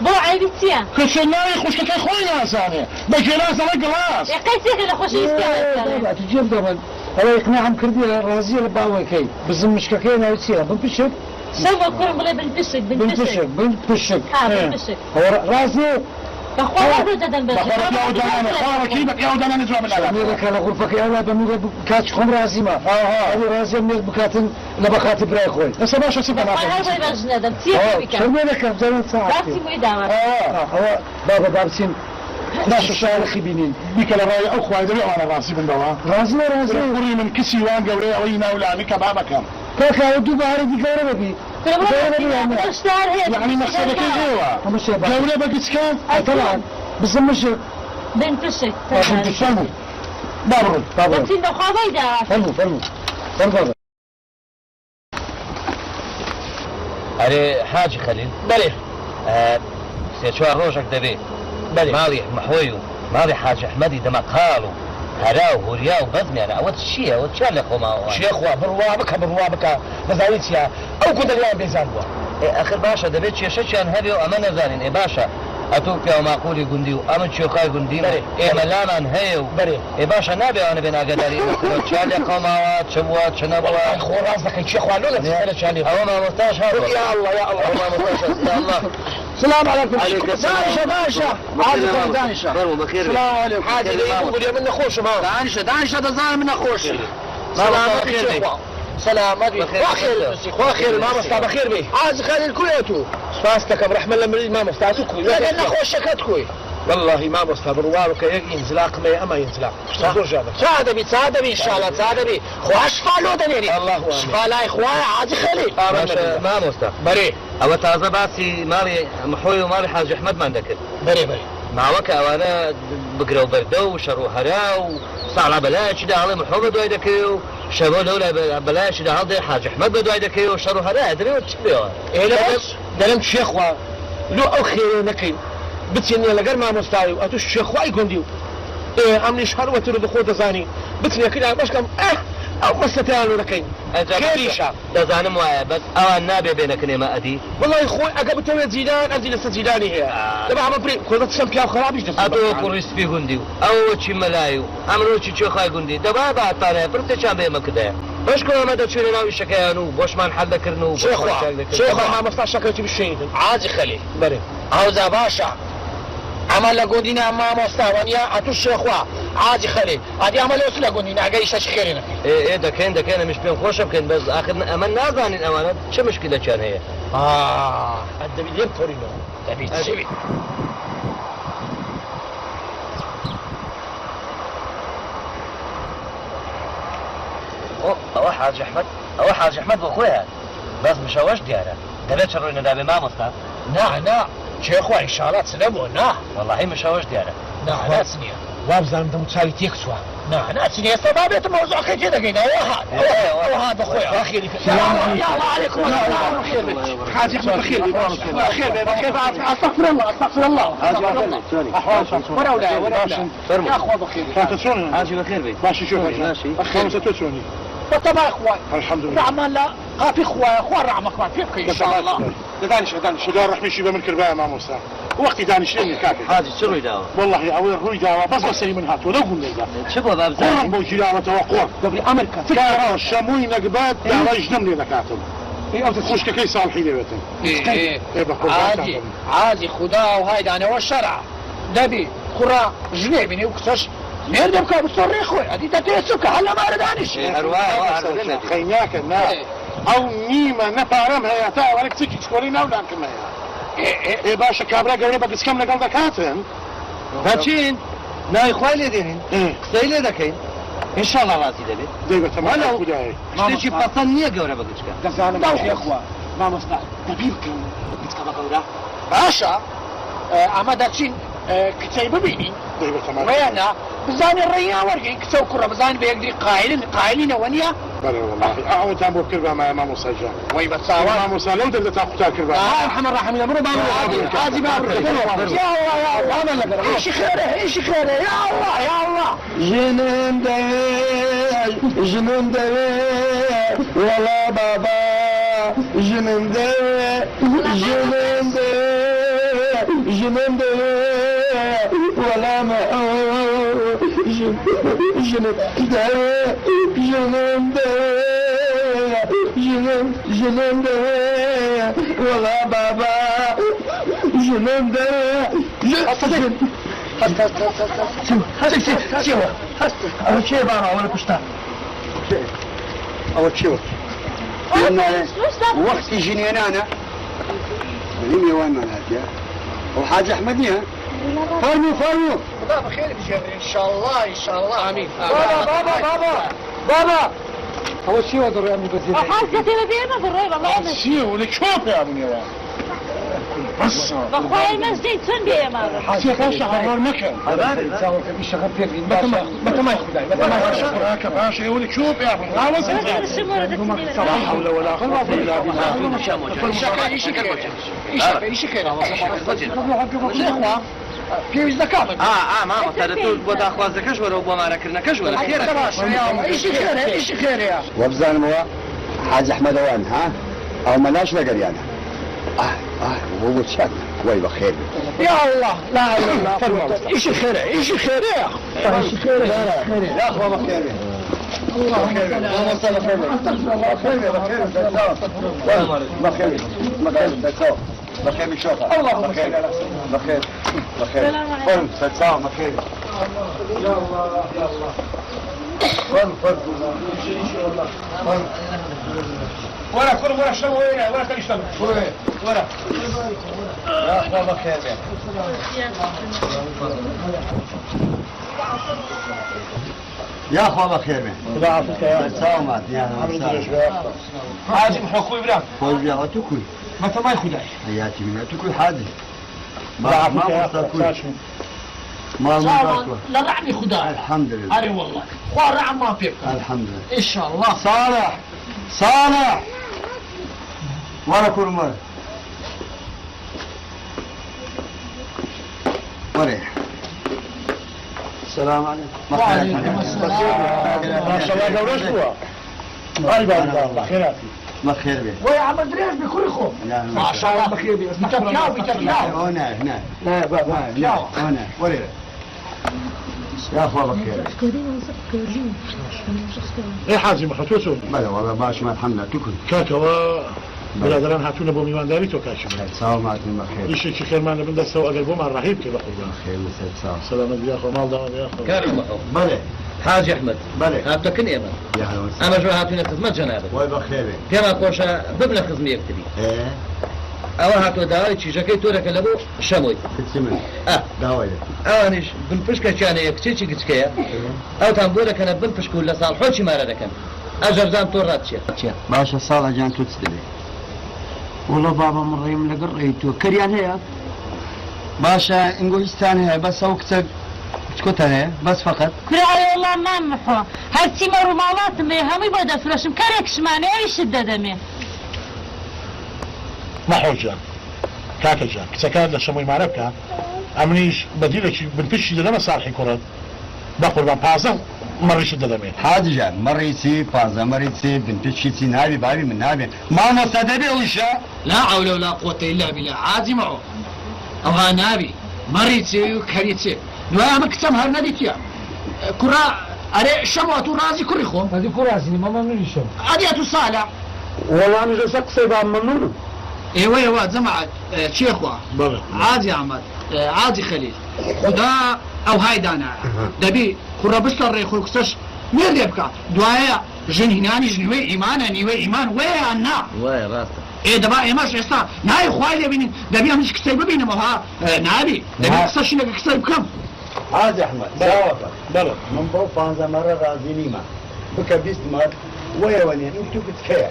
S6: بو عيبتيا
S5: كشلاي خوش كي خوينا ثاني بجلاس على جلاس
S6: يا قيسي كده خوش يستاهل
S2: بابا تجيب دمن هو يقنعهم كردي رازي لباوي كي بزم مشككين هاي تصير بنبشك
S6: سوى كل بلا بنبشك بنبشك
S2: هو رازي
S6: فخوة جدا بس
S5: بخورك يا ودانا خوارك يبك يا ودانا نزوى بالله
S2: أميرك على غرفك يا أولاد أميرك كاتش خم رازي ما هذه رازي أميرك بكاتن لبخاتي براي خوي
S5: بس باشا سيبها
S6: هاي
S5: معك
S6: هاي بس ندم تسيب
S2: شو
S6: بك
S2: مالك أفضل ساعة
S6: راسي ويدامر
S2: هو بابا دارسين 11 شهر خبينين
S5: بك لراي اخوة يدري انا راسي من دوا
S2: رازي
S5: قري من كسي وان قوري اوينا ولا بك بابك
S2: كاكا ودو بهاري دي كورة بي
S5: يعني مقصدك ايوه
S2: مش يبقى
S5: قوري بقيت كان
S2: طبعا بزم مشك
S6: بنبشك
S5: انت تفهموا بابرو
S2: بابا
S6: بس انه خوابيدا
S2: فرمو بابا
S8: علي حاج خليل بلي سيشوار روجك دبي بلي مالي محويو مالي حاج احمدي دما قالوا هراو هرياو بزمي انا اود الشيء اود شال لك وما
S7: شيخ بروابك مزاويت يا او كنت اليوم بيزانوا
S8: اخر باشا دبيت شي شان هبي وانا زانين اي باشا اتوقع وما قولي قنديو امن شيخاي قنديو اي ملامان هيو اي باشا نابي وانا بين اقداري شال لك وما شبوات شنبوات
S7: اخو راسك شيخ والله لا تسال
S8: او ما مستاش هذا
S7: يا الله يا الله
S8: ما مستاش يا الله
S7: السلام عليكم
S8: عليكم السلام.
S7: دانشة عادكم دانشة
S8: فرموا بخير
S7: السلام عليكم حاجة يقول يا من نخوش ما دانشة تظاهر من نخوش سلامات الشيخ سلامات وخير ما مستع بخير بي عايز خلي الكويتو فاستك برحمة الله ما مستعتك لكن نخوش شكتكوي والله ما مستبر وارك ينزلاق ما اما ينزلاق سعادة بي ان شاء الله سعادة بي خواش فالو دنيري الله شفا لا اخويا عادي خلي
S8: ما مستع
S7: بري
S8: او تازه باسي مالي محوي ومالي حاج احمد ما عندك
S7: بري
S8: مع وكا وانا بقرا وبردو شرو هراو صعلا بلاش ده على محمد ويدكيو شباب دوله بلاش ده على حاج احمد بدو يدكيو شرو هراو ادري وتشبيو
S7: ايه لا دلم الشيخ لو اخير نكين بتسني لقر ما مستاوي واتو الشيخ واي كونديو ايه عملي شهر وتر بخوت زاني بتسني كده باش كم او مستانو نكين
S8: خێریشە دەزانم وایە بەس ئەوان نابێ بێنە کنێمە ئەدی
S5: والله خۆی ئەگە بتەوێت زیدان ئەدی لەسەر زیدانی هەیە دەبا ئەمە بڕێ خۆت چەند پیا خراپیش
S8: ئەدۆ کوڕیسپی گوندی و ئەوە چی مەلای و ئەمڕۆکی کوێخای گوندی دەبا بەعتانەیە پرسێکیان بێمە کدەیە بەشکۆ ئەمە دەچێنە ناوی شەکەیان و بۆشمان حەل دەکردن و
S5: شێخوا مامۆستا شەکەتی بشێنن
S8: عاجی خەلی
S5: بەرێ
S7: ئەوزا باشە ئەمە لە گوندینە مامۆستاوەنیە ئەتو شێخوا عاجی خەلێ ئادی ئەمە لەوس لە گوندینە ئەگەی شەش خێرێ نەکەی
S8: ئێ دەکەین ئەمیش پێم خۆشە بکەین بەس ئاخر ئەمە نازانین ئەوانە چه مشکلەکیان هەیە
S5: دەبی لێ بخۆرینەوە
S7: دەبی چی
S8: ئەوە حاج ئەحمەد بۆ خۆی هات بەس مشەوەش دیارە دەبێت چ ڕووی نەدابێ مامۆستا
S7: نا شێخوا ئینشاڵڵا چ نەبووە نا
S8: وەڵاهی مشەوەش دیارە
S7: نا چنیە
S5: وابزانم دەم چاوی تێک چووە
S7: ناچنی ئێستا بابێتە مۆزۆقی تێ دەگەین ئەوە هات بەخۆی
S5: حاجی ئەحمەد بەخێر بێ بەخێر بێ بەخێر ئەستەغفر الله ئەستەغفر الله
S7: یاخوا بەخێر
S5: کاتە چۆنە
S8: حاجی بەخێر بێت
S5: باشی شو خەمسە تۆ چۆنی
S7: بەتەبای خوای
S5: الحمد لله
S7: ڕحمان لە قاپی خوایە خوا ڕحمەکمان پێ بکەین ئینشاءالله
S5: دانش خدا ڕحمەشی بە من کردبایە مامۆستا وەختی دانیشتنی کاکە
S8: حاجی چ ڕووی داوە
S5: والله ئەوەی ڕووی داوە بەس بەسەری من هاتووە لەو گوندەیدا
S8: چ بۆ بابزان
S5: بۆ گیراوەتەوە قۆڕ
S7: دەبری ئەمریکا
S5: کارە شەمووی نەگبات داوای ژنم لێ دەکاتم خوشکەکەی ساڵحی دەوێتن
S7: عازی خدا و هایدانەوە شەرع دەبی خوڕا ژنێ بینی و کچەش مێر دەبکە بسۆڕێ خۆی ئەدی دەتێ چووکە هەل لە مارە دانیشێ
S5: خەیناکە نا ئەو نیمە نەپارەم هەیە تا ئەوەرە کچێکی چکۆری ناودانکردنەیە ئێ باشە کابرا گەورە بە گچکەم لەگەڵ دەکاتن
S8: بەچین ناوی خوای لێ دێنین قسەی لێ دەکەین ئینشاڵڵا ڕاستی دەبێت
S5: دەیبەتەمانە خوددایە
S8: شتێکی پەسەند نییە گەورە بە گچکە
S5: دەزانم شێخوا مامۆستا دەبی بکەین گچکە بە گەورە
S7: باشە ئەمە دەچین کچەی ببینین
S5: دەیبەتەمان
S7: وێنە بزانێ ڕێیا وەرگین کچە و کوڕە بزان بە یەکدی قایلینەوە نییە
S5: بەڵێ وەڵڵاهی ئەوەتان بۆ کرد بەمایە مامۆستا جان
S7: وەی بە چاوە
S5: مامۆستا لەو دەردە تا قوتا کرد
S7: محەممەد ڕەحەمی لەبڕۆ بازی ئیشی خێرە ئیشی خێرە یا الله یا الله
S4: ژنم دەوێ وەڵا بابا ژنم دەوێ وەڵا ژنم دەوێ وەڵا بابا ژنم دەوێ
S7: ئەوە چێ باڕاوە لە پشتان
S4: ئەوە چێوە وەختی ژنێنانە بەنی میێوانمان هاتیە ئەو حاج ئەحمەد نییە فەرموو
S7: خدا بەخێر بژێڕێ ئینشاءالله ئینشاءالله ئامین
S2: بابا ئەوە چیوە دەڕێمی بەزیێ
S6: حاجەتێ بێمە بڕێ بەڵێ
S5: چیە و لە کۆ پیابوونیەوە
S6: بەخوای مەزدەی چەند بێمە
S5: حسێکان شەهەڕۆر مەکەن
S2: چاوەکە بیشەکە پێکرین
S5: بەتەمای خوددای بەتەمای باشە ئێوە لە کۆ پیابوون حول ولا قوة إلا بالله
S7: ئیشی خێرا شێخوا پێویست دەکاتن
S8: مامۆستا دەتۆ بۆ داخوازەکەش وەرە و بۆ مارەکردنەکەش وەرە خێرە
S7: ئیشی خێرەیە
S4: وەبزانمەوە حاج ئەحمەدەوان ها ئەو مەلاش لەگەریانە بۆ چەند وای بەخێر
S7: يا الله لا اله الا الله ايش خير ايش خير يا ايش خير
S4: يا أخوة بخير الله خير اللهم صل خير بخير بخير بخير بشوفها
S7: اللهم
S4: بخير بخير بخير فرم ستساوم بخير يا الله يا الله فرم
S5: ورا كل ورا شنو ورا كل يشتغل ورا
S4: يا أخوة بخير يا أخوة بخير
S5: الله يعافيك يا
S4: تساومات يا
S5: حاجم حقوي بلا
S4: خوي بلا وتكوي
S5: متى ما يخدعي
S4: حياتي من تكوي حادث
S5: الله يعافيك يا
S4: ما
S7: لا رعني خداع
S4: الحمد لله
S7: أري والله خوارع ما فيك
S4: الحمد لله
S7: إن شاء الله
S4: صالح ورا كل مرة وريح السلام عليكم
S7: وعليكم السلام
S5: ما شاء الله دورش هو هاي بارك الله خير
S4: ما خير بيه
S2: ويا عم دريس بكل خو
S4: لا
S2: ما شاء الله بخير بي بتفياو بتفياو
S4: هنا هنا
S2: لا بابا
S4: هنا ورينا يا اخوة بخير
S5: ايه حاجي محتوسو
S4: بلا والله باش ما الحمد لله تكون
S5: كاكوا برادران هاتونا بو ميوانداري تو كاشي
S4: سلام عليكم بخير
S5: ايش شي خير ما نبدا دسوا قلبو مع الرهيب كي بقول
S4: خير مساء سلام
S5: سلام يا اخو مال دام يا اخو
S8: كارم محو
S4: بلى
S8: حاج احمد
S4: بلى
S8: هاتكن يا من
S4: يا هلا وسهلا
S8: اما جو هاتونا خدمت جنابك
S4: وي بخير
S8: كما قوشا ببنا خزمي يكتبي
S4: ايه
S8: او هاتو داوي تشيجاكي تورك لبو شموي
S4: تتسمن
S8: اه
S4: داوي
S8: اوانيش بنفشكا كان يكتشي كتكيا او تنبورا كان بنفشكو ولا صالحوشي مارا كان اجر زان توراتشي
S4: باشا صالة جان تتسدلي
S2: والله بابا مرة يوم لقريتو كريان هي
S4: باشا انجلستان هي بس وقتك تكوتها هي بس فقط
S6: كراي والله ما محو هرتي مرمالات مي همي بدا فراشم كاركش معنى ايش الددمي
S5: ما حوجة كاكا جان كتاكاد لشموي معركة امنيش بديلك بنفشي لما صالحي كرة بقول بابازا مريش الدلمين
S4: حاضر جان مريتي بازا مريتي بنتشيتي نابي بابي من نابي ما مصدبي وشا
S9: لا حول ولا قوة إلا بالله عادي معه أو ها نابي مريتي وكريتي نوايا مكتم هر نديتيا كرا أري شمواتو رازي كريخو
S2: هذه كراسي ماما من الشم
S9: أدياتو صالح
S2: والله انا جالس اقصي باب ممنون
S9: ايوه ايوه زمع شيخوا
S5: بلى
S9: عادي احمد عادي خليل خدا او هاي دانا دبي كرا بسر ريخو كسش مين يبقى دوايا جن هناني جنوي ايمان نيوي ايمان ويا النا
S8: واي راسك
S9: ايه دبا ايه ماشي استا ناي خوالي بين دبي مش كسي بين ما ها نابي دبي كسش لك كسي بكم
S4: عادي احمد ساوك
S5: بلى
S4: من بو فانزا مرة رازي نيما بك بيست مار ويا وني انتو كتكيا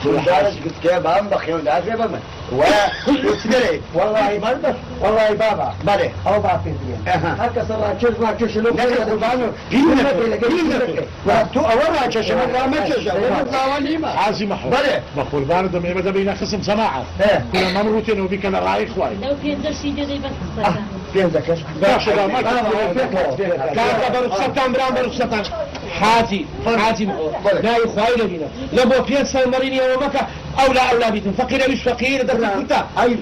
S4: ودارش كتكيا بام بخيو دافي بمن وتدري والله مرضى والله بابا بلي
S2: او باب فيديا هكا صار كيف ما كيف شنو
S4: نحن قربانو تو اورا تششم لا ما تششم
S5: عازي محو
S4: بلى
S5: بقول بانو دم يبدا بينا خصم سماعة كنا ممروتين وبيك انا رايح خواي
S6: لو في درسي دي بس
S4: فين ذاك
S5: باشا لا ما كان برو سبتان برام برو سبتان حاتي محو لا يخواي لدينا لبو بينسا مريني ومكا أولى بيتم فقير مش فقير ده كنت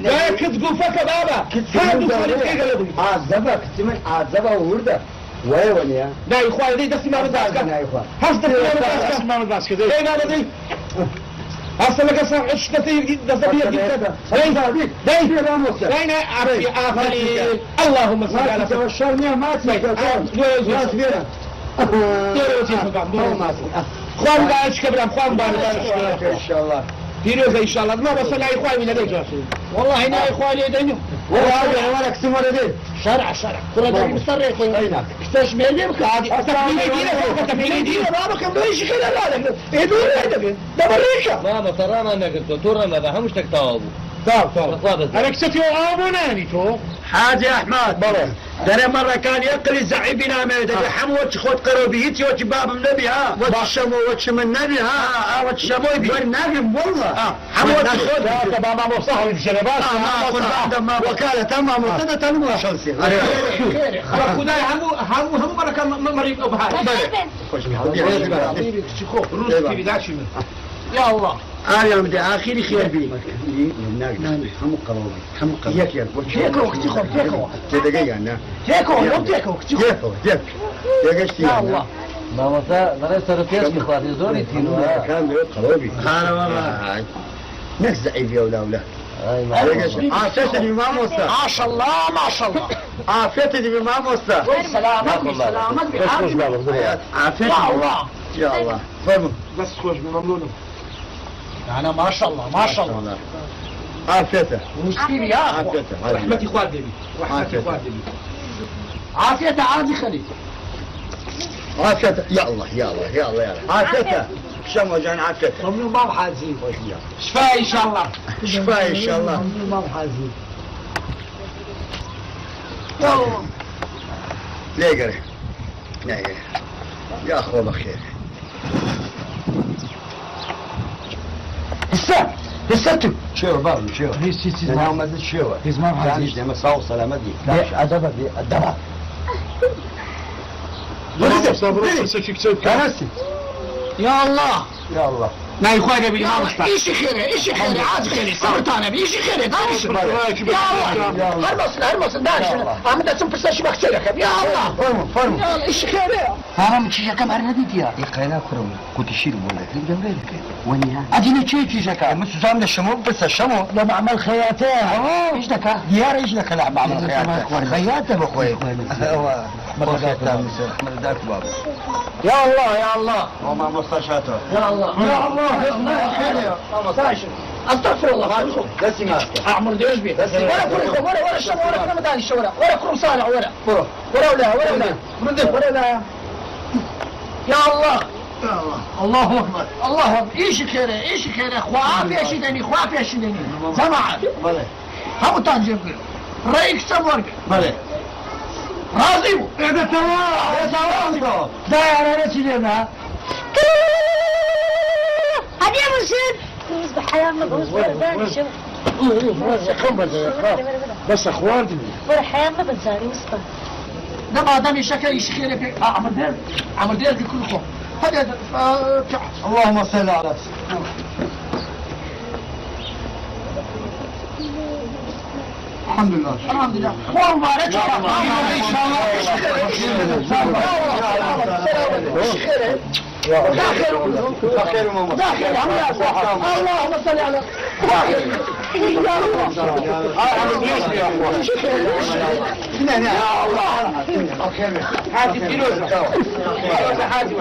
S5: لا كتقول فكا بابا كادوا فريقين قلبي
S4: عذبك تمن عذبه وورده ويا ونيا
S5: لا يا اخوان دي دسي ما بدك
S4: يا اخوان
S5: هصدر يا ما بدك كده ايه انا دي اصلا لك صار اشتتي جدا صبيه جدا داي داي عافي اللهم صل على سيدنا
S4: توشرني ما
S5: خوان باش كبرام خوان باش
S4: ان شاء الله
S5: فيروز ان شاء الله ما بس لا اخواني لديك والله هنا اخواني يدينه
S4: والله ولك سمر دي
S5: شرع كل ده مصريح
S4: اينك
S5: استشمل لك عادي تفيلي دي بابا كان بيش كده لا ايه دول ده بريكا
S8: ماما ترى ما انك تورا ما بهمش تكتابو
S5: طب انا كسفيو ابوناني تو
S7: حاجي احمد دري مرة كان يقري زعيم بنا ميدا حموت خود قروبيتي وش باب النبي ها وتشمو وتشم النبي ها وتشمو بالنبي والله حموت خود
S5: بابا مو صح الجلبات
S7: وكالة تمام وصدى تنمو شمسي
S5: خداي هم مرة كان مريض ابو هاي يا الله
S7: يا ولدي اخيري خير بي
S4: حمو قروبي حمو قروبي
S7: ياك يا
S4: تيكو تدقيقة انا
S7: تيكو
S4: يا
S2: الله
S8: ماما تا مرة سرتيش بخواتي زوري تينو
S4: كان بيوت قروبي
S7: هلا والله
S4: نكزعي في ولا عافيتني بما موسى
S9: ما شاء الله ما شاء الله
S4: عافيتني بما موسى
S9: سلامتك
S4: عافيتني يا الله فرموا
S5: بس خوش بممنون
S9: انا ما شاء الله ما شاء الله
S4: عافيته
S9: ومسكين يا اخوان
S4: عافيته
S5: رحمتي خوالدي رحمتي خوالدي
S9: عافيته عادي خليل
S4: عافيته يا الله يا الله يا الله يا الله عافيته شمو جان عافيته
S2: ممنون باب حازي
S9: شفاء ان شاء الله
S4: شفاء ان شاء الله
S2: ممنون باب حازي
S4: ليه قري يا اخوة بخير
S2: لساتو
S4: شو بابا شو انا ما ادري شو
S2: ما
S4: يعني زي ما صاو سلامة دي
S2: ادبا ادبا
S5: صبروا بس شيك سويت
S4: كرسي
S9: يا الله
S7: يا الله
S9: ناي خويا بي ما مستع ايش خير ايش خير عاد خير صبرت انا ايش خير دانش يا الله هرمس دانش عم تسم فسش بختلك يا الله
S7: فرم
S9: يا الله ايش خير
S7: هرم تشيجا كم أرنديت يا
S4: يقينا كرم كنت شيل ولا تقدر غيرك
S7: ونيا أديني تشيجا كم
S4: مش زعم الشمو بس الشمو
S7: لا بعمل خياتها إيش دكا
S4: ديار ايش لك لا بعمل خياتك
S7: خياتها بخوي
S4: هو من ذاك بابا
S7: يا الله يا الله
S4: وما مستشاته
S7: يا الله يا الله يا الله
S9: استغفر الله
S4: بس ما
S9: اعمر ديش بي ولا كل ولا الشم ولا كل مدان الشوارع ولا كل صالح ولا ولا يا الله
S7: الله أكبر
S9: الله أكبر ايش خيره ايش خيره خواف يا شدني خواف يا شدني سمع
S7: بله
S9: هم تنجم رأيك سمر
S7: بله
S9: راضي
S7: هذا تمام داير أنا سيدنا
S3: هذه يا مرشد يصبح حياة مبعوث
S7: بس أخوانتي
S3: ولا حياة ما بنساني وصفة
S9: ده دمي شكل ايش خيره في عمر دير في كل خوف هذا
S7: اللهم صل على سيدنا الحمد لله
S9: الحمد لله والله ما رجع داخل اللهم صل على
S5: حاجة فلوس حاجة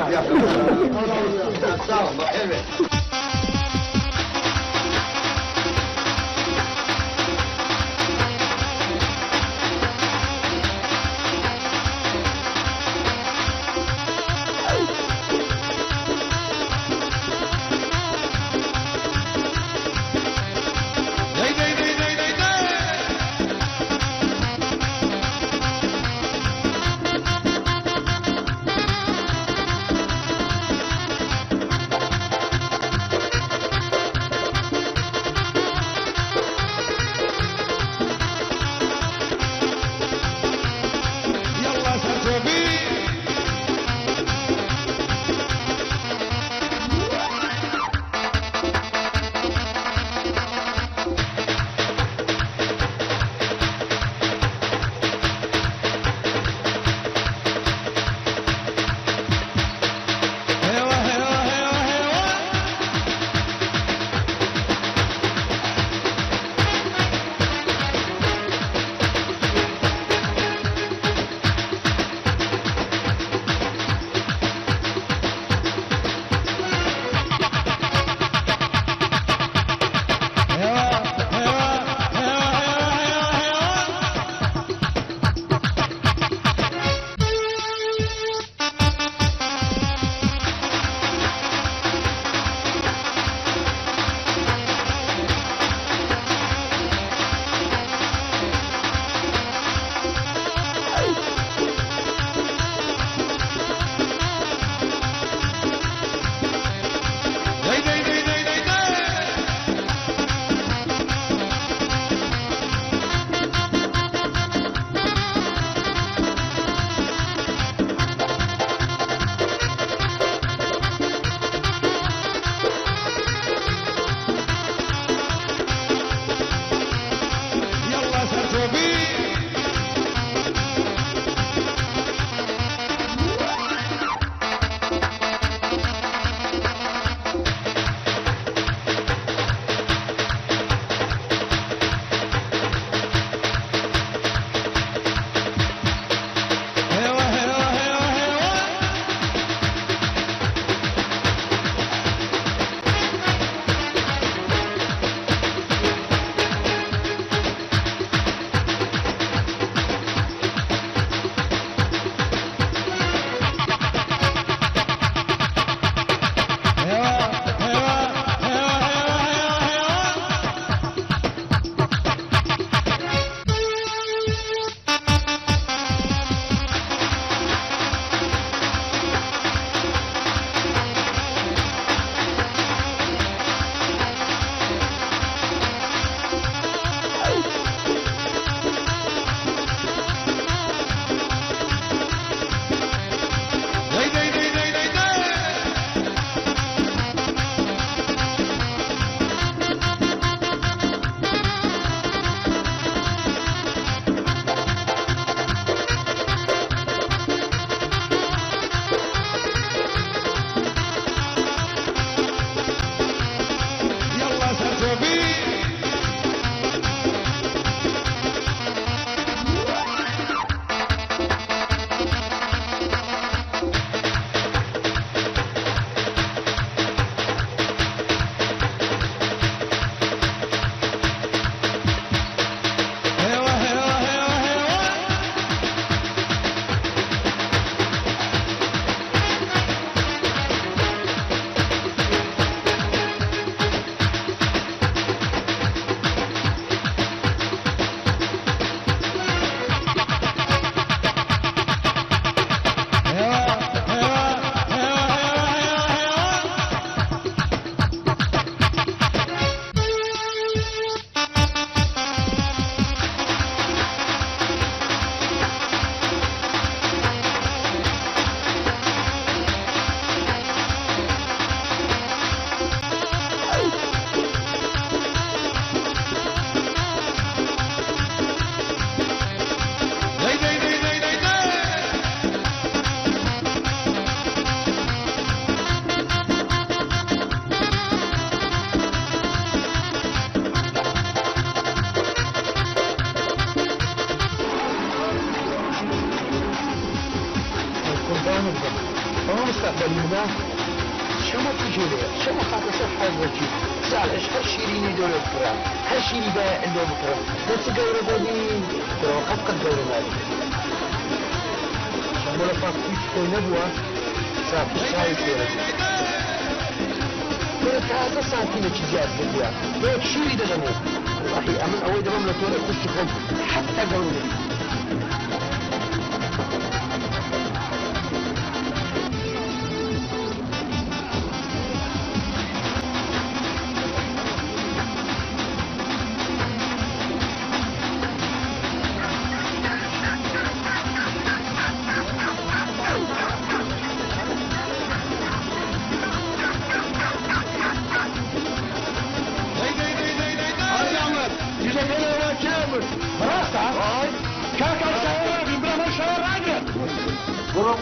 S4: وەکی ساڵش هەر شیرینی دۆرە بکڕام هەر شیری بە ئەندۆ بکڕم دەچ گەورە بۆنی گەڕەوە قەت گەورە نابێت شەمەڵە پاستی خۆی نەبووە ساتی شاوی فێرە بۆرە تازە سانتیمێکی زیاد بووە بۆیەک شیری دەدەمێت والله ئەمن ئەوەی دەبم لە تۆرە کوشتی خۆم حەتا گەورە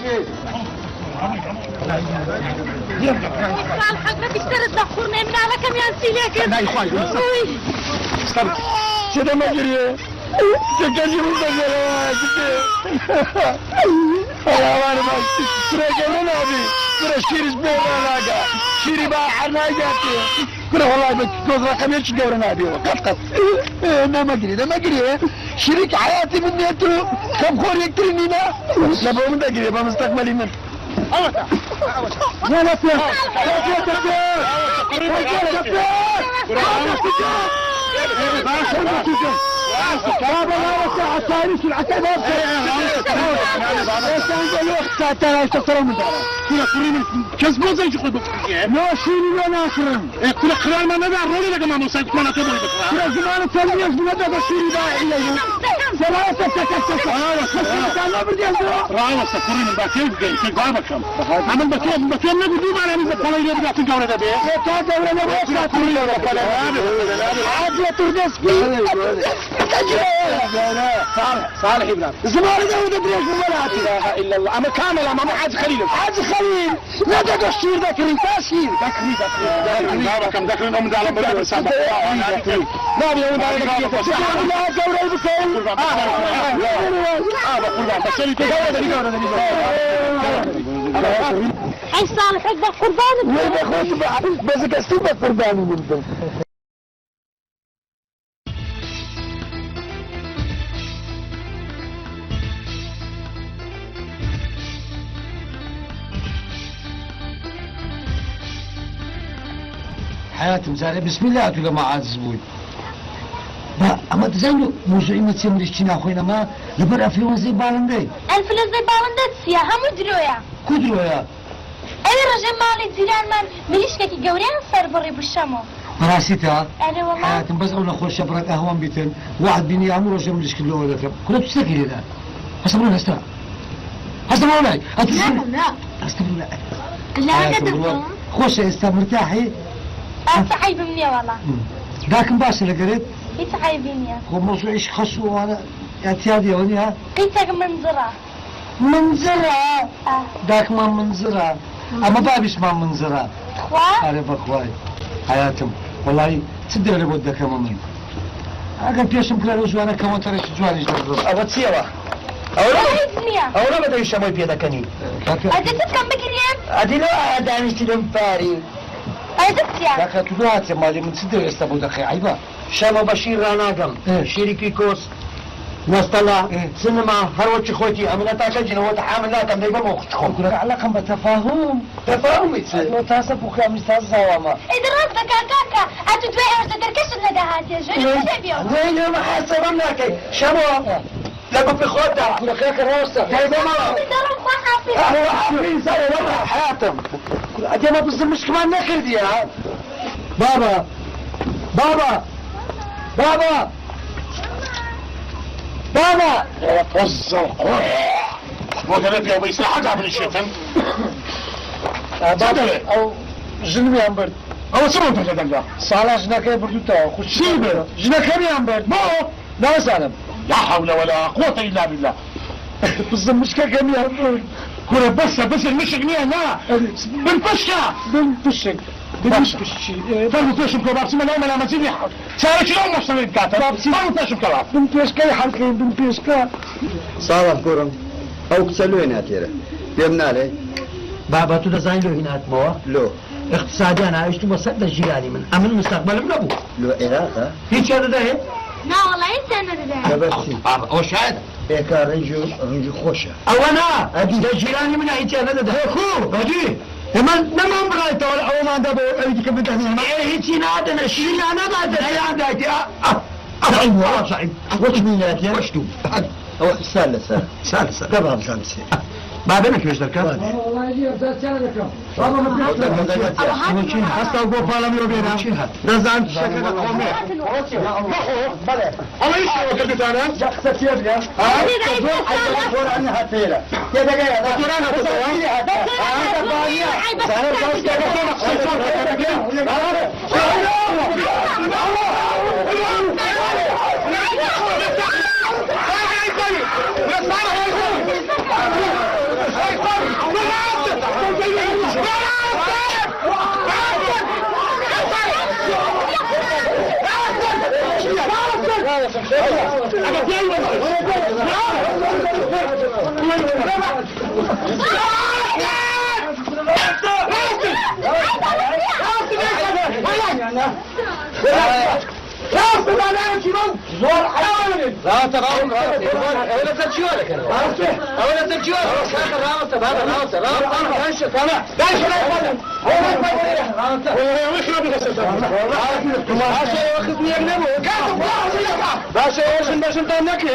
S4: بێت
S6: الحق بيشتري الدخورنا من على كم ينسي لك
S5: لا يخوي استنى
S7: شنو ما جري سكني من بجرا يا وانا ما ترجعنا ابي ترى شيري بينا لاقا شيري با حناجاتي كره والله بتوز رقم ايش دورنا ابي قط انا ما ادري شريك حياتي من نيته كم خور يكترني لا بقوم ادري بمستقبلي من لا كلام الله وسع التاريخ العتبات ترى ترى من كل كريم كسبوا زي شو خدوا ما شيني ولا اخرم كل قرار ما نبع رولي لك ما مساعد كنا تبغى بكره كل زمان التربيه من هذا بشير باعي ثلاثه تكتك انا بدي راي سكرين باكيت جاي تجابكم عمل باكيت نقول ما انا بقول لي بدي تجاور ده بيه تا جاور انا بس كل عاد يا تردس
S5: صالح ابن
S7: زمان داود بريش ولا
S5: اله الا الله اما كامل اما حاج خليل
S7: لا ده الشير ده كريم تاشير
S5: ذكري كم ذكر انهم على بدر سابق
S7: لا بيقول على لا جوري بكل
S5: قربان بس اللي
S6: اي صالح اكبر قربان
S7: وين اخوك بس كسبت قرباني منكم
S2: حياتي مزاري بسم الله تقول ما عاد زبون ما اما تزينو موضوعي ما تسمريش كنا اخوينا ما لبرا في وزي بالندي
S3: الفلوس زي باوندت سيا همو درويا
S2: كدرو يا
S3: اي رجل مالي زيران من مليشكي قوريان صار بري بالشمو
S2: براسيتها
S3: انا والله
S2: حياتي بس اول اخوي شبرك اهون بيتن واحد بيني عمرو رجل مليش كله ولا كم كنت تستكي هذا هستمرون هستمرون
S3: لا
S2: هستمرون
S3: لا قدرتم
S2: خوش استمرتاحي
S3: اتعيب مني والله
S2: لكن باش لقريت
S3: يتعيبني
S2: هو موضوع ايش خصو وانا اعتيادي هونيها
S3: قيتك منظرة
S2: منظرة داك ما منظرة اما بابش ما منظرة
S3: تخوا
S2: انا بخواي حياتم والله تدري انا بودك كمان من اگر بيشم كلا روزوانا كمان ترى جواني جدول
S4: ئەوە چیەوە ئەوە بەدەوی شەمەی پێدەکەنی
S3: اجتت كم بكريان
S4: ئەدی لە دانیشتی لەم پاری
S3: اجتت يا
S2: كاكا تدوات يا مالي من تدري استبو دقي عيبا
S4: شەمە بە شیر ڕناگەم شیرێکی کۆس وەستەلا سنما هەروەکی خۆتی ئەمنە تاکەجینەوە تەحامل ناکەم دەی بەمە خوشت خۆم
S2: كلك علاقة بتفاهم
S4: تەفاهمی
S2: لو تاسب وخامس تاسواما
S3: اذا ربك كاكا اتدوي ارجع تركش الندهات يا جاي
S4: وەی لێمە حەسەبەم ناکەی شەمە لە بەپی خۆتدا
S2: كلك ياك راستا
S4: دەی بەمەوە
S3: بدرم خوا
S2: حياتم ادي ما بزمش كمان نكردي يا بابا بابا بابا بابا
S5: وزع وقال لي ابو يسلحق قبل الشيطان
S2: بابا او جنبي عم برد
S5: او سمعت هذا
S2: صالح جناكي بردو تا خش
S5: شيبه
S2: جناكي عم برد مو لا سالم
S5: لا حول ولا قوه الا بالله
S2: بزمش كم يا برد
S5: كره بس المشي جنيه لا بالفشكه
S2: بالفشك بالفشك
S5: ضربوا فيشم كباب سمع لهم انا مزيد صار شلون مش نتقاتل ضربوا فيشم كباب
S2: بالفشك حلقين بالفشك
S4: ساڵح کوڕم ئەو کچە لێ ناتێرە پێم ناڵێ
S2: بابا تو دەزانی لۆ هیناتمەوە
S4: لۆ
S5: اقتصاديان عايشتو بسد الجيراني من امن مستقبل من ابو
S4: لو عراقة
S5: هيك هذا ده
S3: لا والله انت انا ده
S4: بس
S8: او شاهد
S4: هيك رنجو خوشة
S5: او انا ادي ده جيراني من هيك هذا ده خو ادي نما بغيت او ما دابا ايديك بدها هنا هيك نادنا شيل انا بعد يا عندك صعيب والله صعيب
S4: وش مينات يا
S5: وش تو
S4: هو سالسة
S5: سالسة
S4: طبعا سالسة
S5: بعدين كيف ذكر
S2: والله يجي أرسلك والله ما
S5: حتى وقف بالهم يبينا نزعم شكل قومي الله يسوي كده انا
S4: شخصة كيف يا دور عنها فيلا كده جاي دور عنها
S8: لا تراهم اولا تمشيولك انا اولا تمشيولك هذا راوت هذا راوت راوت دانش طلع دانش باشا واخذ لي ابنه باشا ايش باش انت ناكل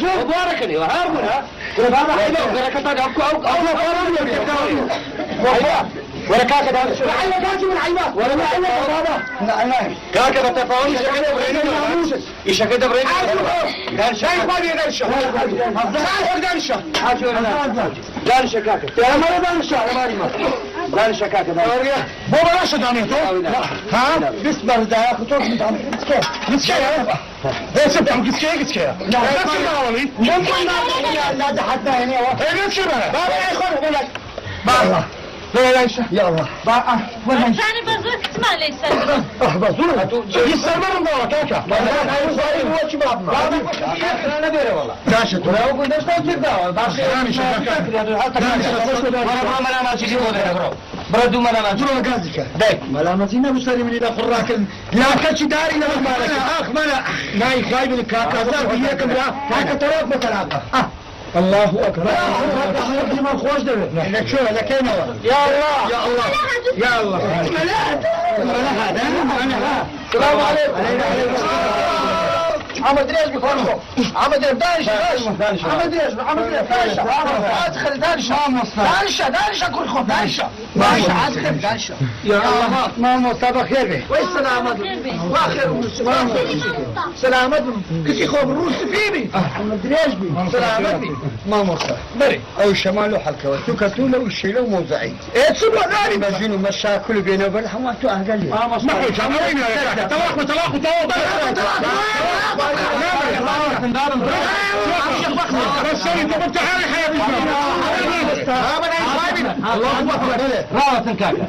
S8: مبارك لي وهاربنا بابا حيلو بركه ولا كاكا ده ولا كاكا من عيبات ولا ما عيبات بابا كاكا بتفاهم ايش كده برينا دانشا ما دانشا دانشا دانشا كاكا يا مرة دانشا يا مرة دانشا كاكا
S5: مو بلاش دانيتو ها بسمر ده خطوط متعمل كيف ايه سبتم كيف لا
S4: لا ده حتى هنا
S5: ايه كيف
S4: بابا ياخذ لك
S5: بابا لا ليش
S4: يا الله
S5: بقى وين
S6: ثاني بزوك ما ليس
S5: بزور يستمر من كاكا
S4: هو شباب
S8: انا بيري والله
S5: داشت
S8: ولا هو قلنا ايش تبدا باشا ما انا ماشي ولا بردو ما انا ماشي
S5: برو غازك
S8: داك
S5: ملامتينا مسلمين الى خراك لا كش داري لا مالك اخ ملا ناي خايب الكاكا صار فيك كاكا تراك مثلا الله اكبر يا ما خوش ده لك شو لك هنا يا الله يا الله يا الله السلام عليكم
S4: عمد ريش بفرقه عمد ريش دانش عمد ريش دانش ادخل دانش دانش كل خب دانش ادخل دانش
S5: يا الله
S4: ماما صباح خير
S5: والسلامة واخر سلامة كنتي خوب الروس فيني
S4: عمد ريش بي
S5: سلامة
S4: ماما صباح
S5: بري
S4: او شمال حلقه وتكتوله وشيله موزعين
S5: ايه تسمع ناري
S4: مجنون مشاكل بينه وبين حماته اهقل
S5: ما هو شامرين يا تواقف
S8: الله اكبر راوت الكاكا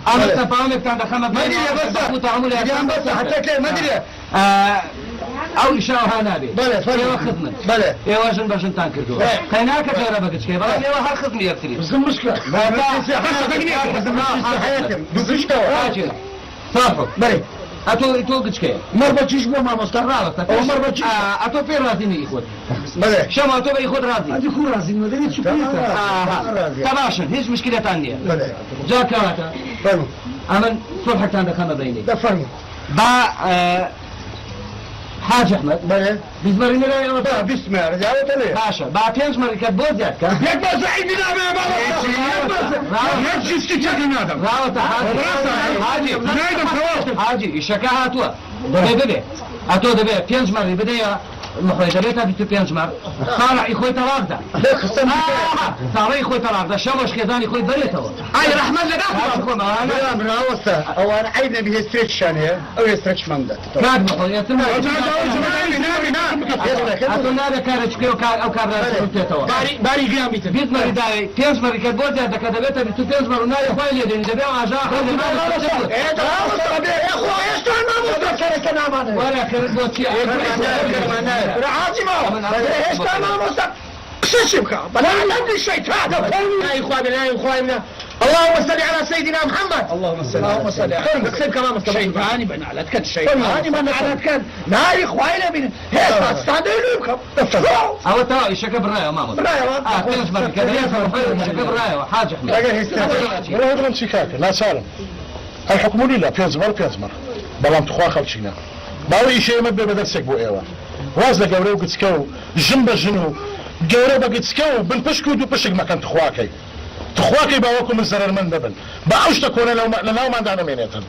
S8: انا استفهمك كان دخلنا
S4: ما ادري بس
S8: وتعامل يا
S4: بس حتى كيف ما ادري
S8: او اشاو هنابي
S4: بله
S8: ايوا خدمه
S4: بله
S8: ايوا شن باش نتانكردو خيناك خير بقتش كيف ايوا هر خدمه يكتري
S4: بس المشكله
S8: حاجه صافو
S4: بله
S8: اتو قتش
S4: مربى تشبه ما مستقر
S8: او مربى اتو في رازيني يخود
S4: بله
S8: شما اتو بيخود رازي
S4: هذه كل رازي ما ادري شو
S8: تباشر هيش مشكله ثانيه
S4: بله
S8: جاك هذا
S4: فرمو
S8: امن صلحك كان دخلنا بيني
S4: ده فرمو
S8: با حاج احمد
S4: بله
S8: بيزمرني لا يا
S4: ده بسم الله رجعت ليه
S8: باشا با بينج مركب بوزيات كان
S5: يكبر سعيد بن ابي بابا يجلس كتاب نادم
S8: راوت حاجي حاجي الشكا هاتوا دبي اتو دبي بينج مري بدايه المحيط بيتها في بينج مر صالح يخوي تراغدا
S4: ده خصم
S8: صالح يخوي تراغدا شمش كذا يخوي بريته
S5: هاي رحمه الله
S4: لا من اوسط او انا عيبنا به ستريتش يعني او ستريتش ممدد
S8: كاد محيط اتو نادي كارج كيو او كابرا تتوا
S5: باري قيام بيت
S8: بيت مري داي بينج مري كبوزيات ده كذا بيتها في بينج مر وناي خوي يدين دبي عجا
S4: ايه ده يا اخو ايش تعمل مستكر كلام
S8: ولا كربوتي
S4: عاجمه ايش تمام مستق
S5: شبكة بلا عندي الشيطان لا يا اخواننا اللهم صل على سيدنا محمد
S2: اللهم صل
S5: اللهم صل على سيدنا كمان مصطفى
S9: شيطاني بنالتك الشيطاني
S5: كان ناري خوينا بين هيك استاندوا لكم
S8: او تو شكل بالرايه ماما تنجم كذا شكل بالرايه حاج احمد
S5: ولا هذا شكاك لا سالم الحكم لله بيزمر بلام تخوا خلشينا باوي شيء ما بدرسك بو ايوا وازا قورو قتسكو جنب جنو قورو بقتسكو بالبشكو دو بشك ما كان تخواكي باوكم الزرر من دبن باوش تكون لو ما دعنا مينيتن